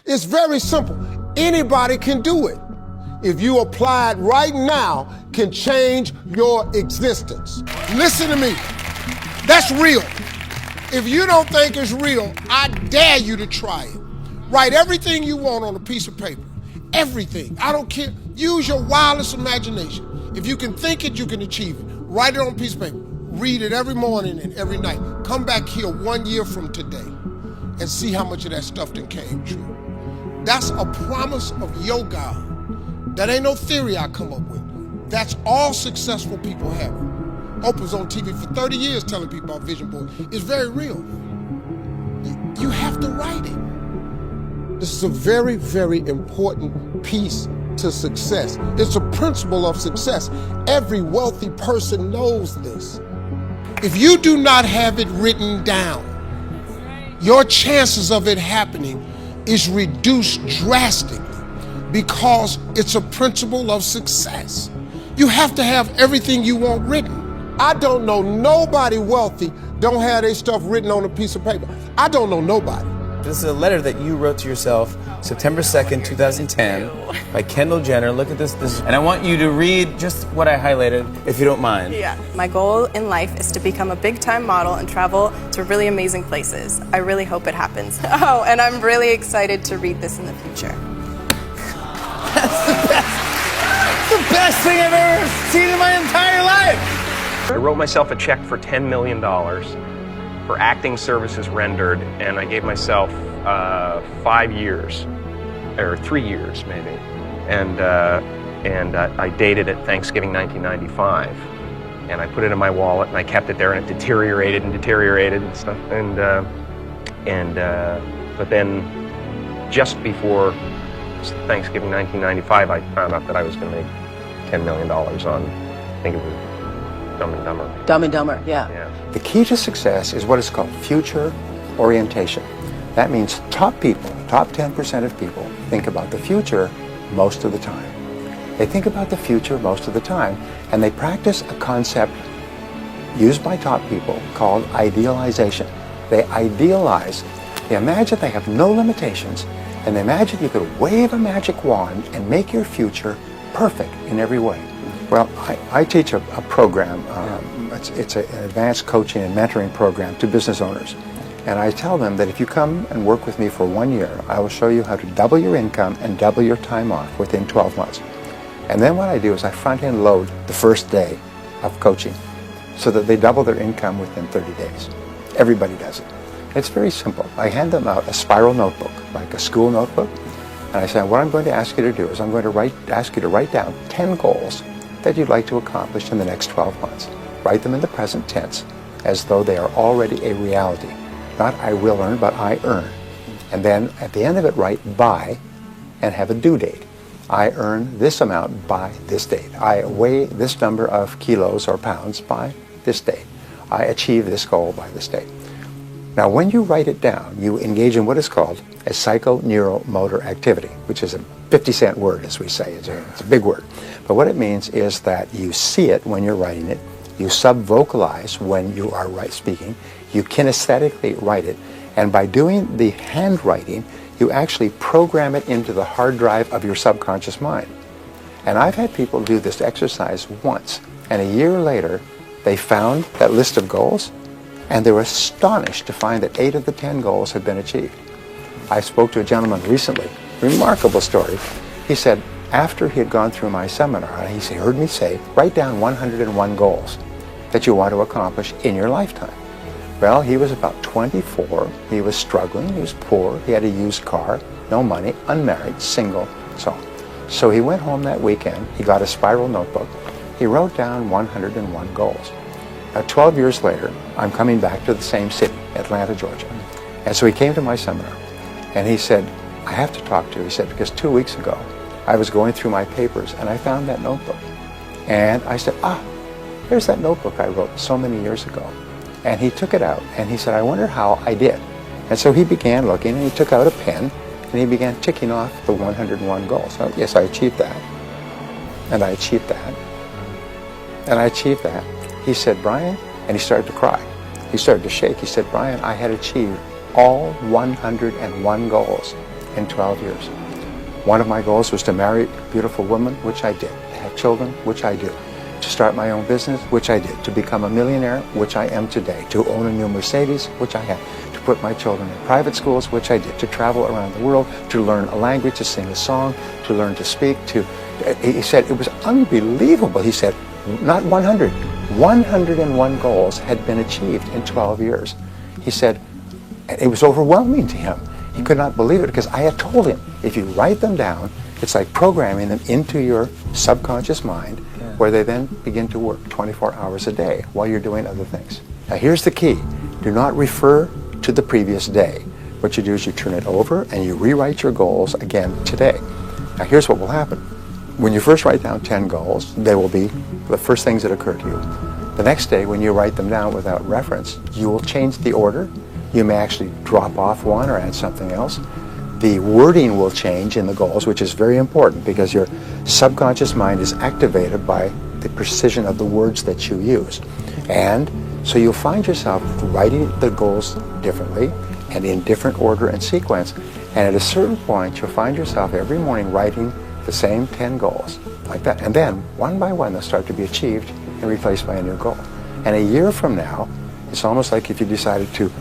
It's very simple. Anybody can do it. If you apply it right now, can change your existence. Listen to me. That's real. If you don't think it's real, I dare you to try it. Write everything you want on a piece of paper. Everything. I don't care. Use your wildest imagination. If you can think it, you can achieve it. Write it on a piece of paper. Read it every morning and every night. Come back here 1 year from today and see how much of that stuff then came true. That's a promise of your God. That ain't no theory I come up with. That's all successful people have. Oprah's on TV for 30 years telling people about vision board. It's very real. You have to write it. This is a very, very important piece to success. It's a principle of success. Every wealthy person knows this. If you do not have it written down, your chances of it happening is reduced drastically because it's a principle of success. You have to have everything you want written. I don't know nobody wealthy don't have their stuff written on a piece of paper. I don't know nobody. This is a letter that you wrote to yourself September 2nd, 2010 by Kendall Jenner. Look at this. And I want you to read just what I highlighted, if you don't mind. Yeah. My goal in life is to become a big-time model and travel to really amazing places. I really hope it happens. Oh, and I'm really excited to read this in the future. That's the best. That's the best thing I've ever seen in my entire life. I wrote myself a check for $10 million for acting services rendered, and I gave myself 5 years, or 3 years maybe, and I dated it Thanksgiving 1995, and I put it in my wallet and I kept it there, and it deteriorated and stuff, but then just before Thanksgiving 1995, I found out that I was going to make $10 million on, I think it was Dumb and Dumber. Dumb and Dumber, yeah. The key to success is what is called future orientation. That means top people, top 10% of people, think about the future most of the time. They think about the future most of the time, and they practice a concept used by top people called idealization. They idealize, they imagine they have no limitations, and they imagine you could wave a magic wand and make your future perfect in every way. Well, I teach a program, it's an advanced coaching and mentoring program to business owners. And I tell them that if you come and work with me for 1 year, I will show you how to double your income and double your time off within 12 months. And then what I do is I front-end load the first day of coaching so that they double their income within 30 days. Everybody does it. It's very simple. I hand them out a spiral notebook, like a school notebook, and I say, what I'm going to ask you to do is I'm going to ask you to write down 10 goals that you'd like to accomplish in the next 12 months. Write them in the present tense as though they are already a reality. Not I will earn, but I earn. And then at the end of it, write by and have a due date. I earn this amount by this date. I weigh this number of kilos or pounds by this date. I achieve this goal by this date. Now, when you write it down, you engage in what is called a psychoneuromotor activity, which is a 50-cent word, as we say. It's a big word. But what it means is that you see it when you're writing it, you sub-vocalize when you are speaking, you kinesthetically write it, and by doing the handwriting, you actually program it into the hard drive of your subconscious mind. And I've had people do this exercise once, and a year later, they found that list of goals, and they were astonished to find that 8 of the 10 goals had been achieved. I spoke to a gentleman recently, remarkable story. He said, after he had gone through my seminar, he heard me say, write down 101 goals that you want to accomplish in your lifetime. Well, he was about 24, he was struggling, he was poor, he had a used car, no money, unmarried, single, so on. So he went home that weekend, he got a spiral notebook, he wrote down 101 goals. 12 years later, I'm coming back to the same city, Atlanta, Georgia. And so he came to my seminar, and he said, I have to talk to you. He said, because 2 weeks ago, I was going through my papers, and I found that notebook. And I said, there's that notebook I wrote so many years ago. And he took it out, and he said, I wonder how I did. And so he began looking, and he took out a pen, and he began ticking off the 101 goals. So, yes, I achieved that, and I achieved that, and I achieved that. He said, Brian, and he started to cry. He started to shake. He said, Brian, I had achieved all 101 goals. in 12 years. One of my goals was to marry a beautiful woman, which I did. To have children, which I did. To start my own business, which I did. To become a millionaire, which I am today. To own a new Mercedes, which I have. To put my children in private schools, which I did. To travel around the world, to learn a language, to sing a song, to learn to speak, he said it was unbelievable. He said, not 100, 101 goals had been achieved in 12 years. He said, it was overwhelming to him. He could not believe it because I had told him, if you write them down, it's like programming them into your subconscious mind, where they then begin to work 24 hours a day while you're doing other things. Now here's the key. Do not refer to the previous day. What you do is you turn it over and you rewrite your goals again today. Now here's what will happen. When you first write down 10 goals, they will be the first things that occur to you. The next day, when you write them down without reference, you will change the order. You may actually drop off one or add something else. The wording will change in the goals, which is very important because your subconscious mind is activated by the precision of the words that you use. And so you'll find yourself writing the goals differently and in different order and sequence. And at a certain point, you'll find yourself every morning writing the same 10 goals, like that. And then, one by one, they'll start to be achieved and replaced by a new goal. And a year from now, it's almost like if you decided to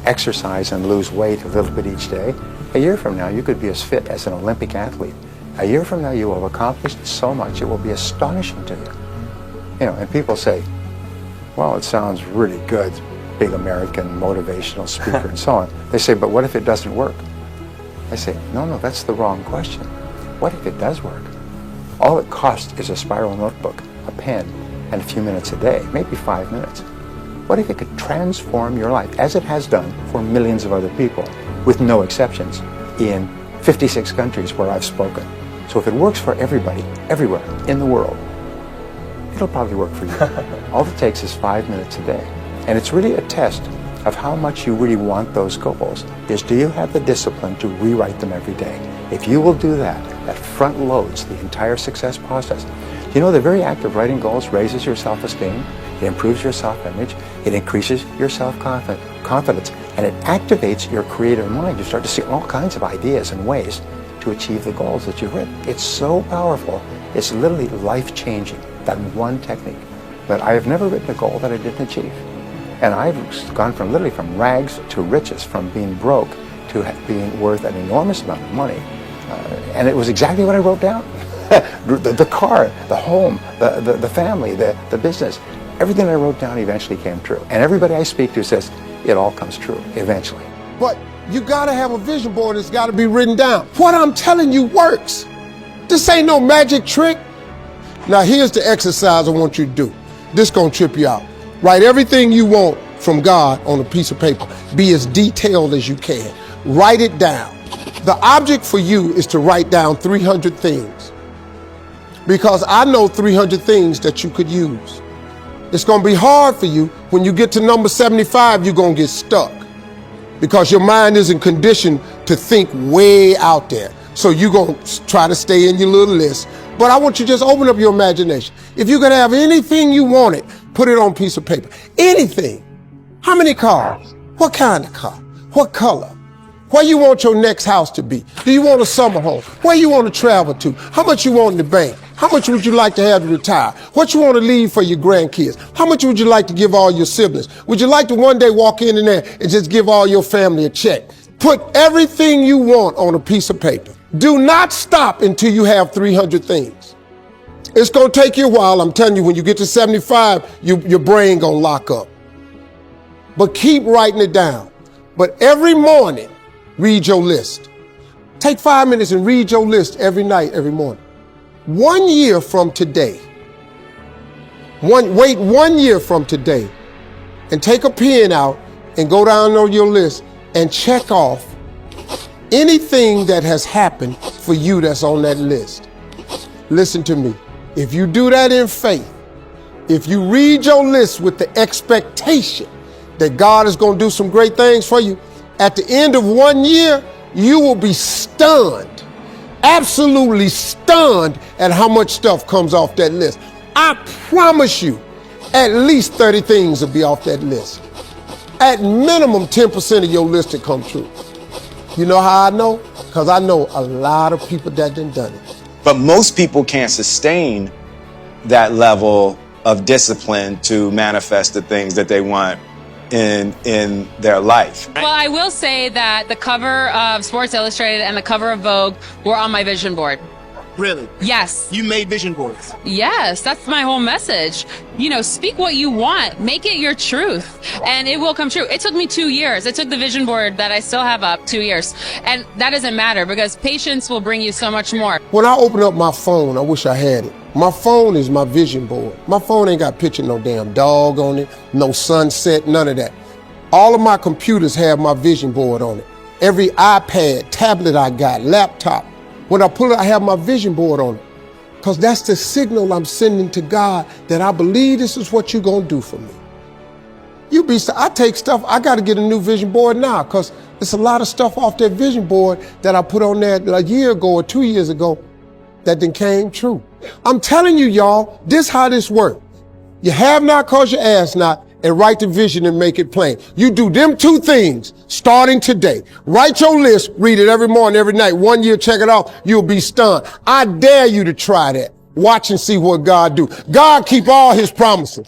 exercise and lose weight a little bit each day, a year from now, you could be as fit as an Olympic athlete. A year from now, you will have accomplished so much, it will be astonishing to you. You know, and people say, well, it sounds really good, big American motivational speaker and so on. They say, but what if it doesn't work? I say, no, that's the wrong question. What if it does work? All it costs is a spiral notebook, a pen, and a few minutes a day, maybe 5 minutes. What if it could transform your life, as it has done for millions of other people, with no exceptions, in 56 countries where I've spoken? So if it works for everybody, everywhere in the world, it'll probably work for you. All it takes is 5 minutes a day. And it's really a test of how much you really want those goals, is do you have the discipline to rewrite them every day? If you will do that, that front loads the entire success process. You know, the very act of writing goals raises your self-esteem, it improves your self-image, it increases your self-confidence, and it activates your creative mind. You start to see all kinds of ideas and ways to achieve the goals that you've written. It's so powerful, it's literally life-changing, that one technique. But I have never written a goal that I didn't achieve. And I've gone from literally from rags to riches, from being broke to being worth an enormous amount of money. And it was exactly what I wrote down. the car, the home, the family, the business. Everything I wrote down eventually came true. And everybody I speak to says it all comes true eventually. But you gotta have a vision board, it's gotta be written down. What I'm telling you works. This ain't no magic trick. Now here's the exercise I want you to do. This gonna trip you out. Write everything you want from God on a piece of paper. Be as detailed as you can. Write it down. The object for you is to write down 300 things. Because I know 300 things that you could use. It's gonna be hard for you. When you get to number 75, you're gonna get stuck. Because your mind isn't conditioned to think way out there. So you're gonna try to stay in your little list. But I want you to just open up your imagination. If you could have anything you wanted, put it on a piece of paper. Anything. How many cars? What kind of car? What color? Where you want your next house to be? Do you want a summer home? Where you want to travel to? How much you want in the bank? How much would you like to have to retire? What you want to leave for your grandkids? How much would you like to give all your siblings? Would you like to one day walk in there and just give all your family a check? Put everything you want on a piece of paper. Do not stop until you have 300 things. It's going to take you a while. I'm telling you, when you get to 75, your brain going to lock up. But keep writing it down. But every morning, read your list. Take 5 minutes and read your list every night, every morning. 1 year from today, wait 1 year from today, and take a pen out and go down on your list and check off anything that has happened for you that's on that list. Listen to me. If you do that in faith, if you read your list with the expectation that God is going to do some great things for you, at the end of 1 year, you will be stunned, absolutely stunned at how much stuff comes off that list. I promise you, at least 30 things will be off that list. At minimum, 10% of your list will come true. You know how I know? because I know a lot of people that done it. But most people can't sustain that level of discipline to manifest the things that they want in their life. Well, I will say that the cover of Sports Illustrated and the cover of Vogue were on my vision board. Really? Yes. You made vision boards? Yes, that's my whole message. You know, speak what you want, make it your truth, and it will come true. It took me 2 years. It took the vision board that I still have up 2 years. And that doesn't matter because patience will bring you so much more. When I open up my phone, I wish I had it. My phone is my vision board. My phone ain't got a picture of no damn dog on it, no sunset, none of that. All of my computers have my vision board on it. Every iPad, tablet I got, laptop. When I pull it, I have my vision board on it. Because that's the signal I'm sending to God that I believe this is what you're going to do for me. I take stuff, I got to get a new vision board now because there's a lot of stuff off that vision board that I put on there a year ago or 2 years ago that then came true. I'm telling you, y'all, this how this works. You have not because you ask not, and write the vision and make it plain. You do them two things starting today. Write your list, read it every morning, every night. 1 year, check it off. You'll be stunned. I dare you to try that. Watch and see what God do. God keep all his promises.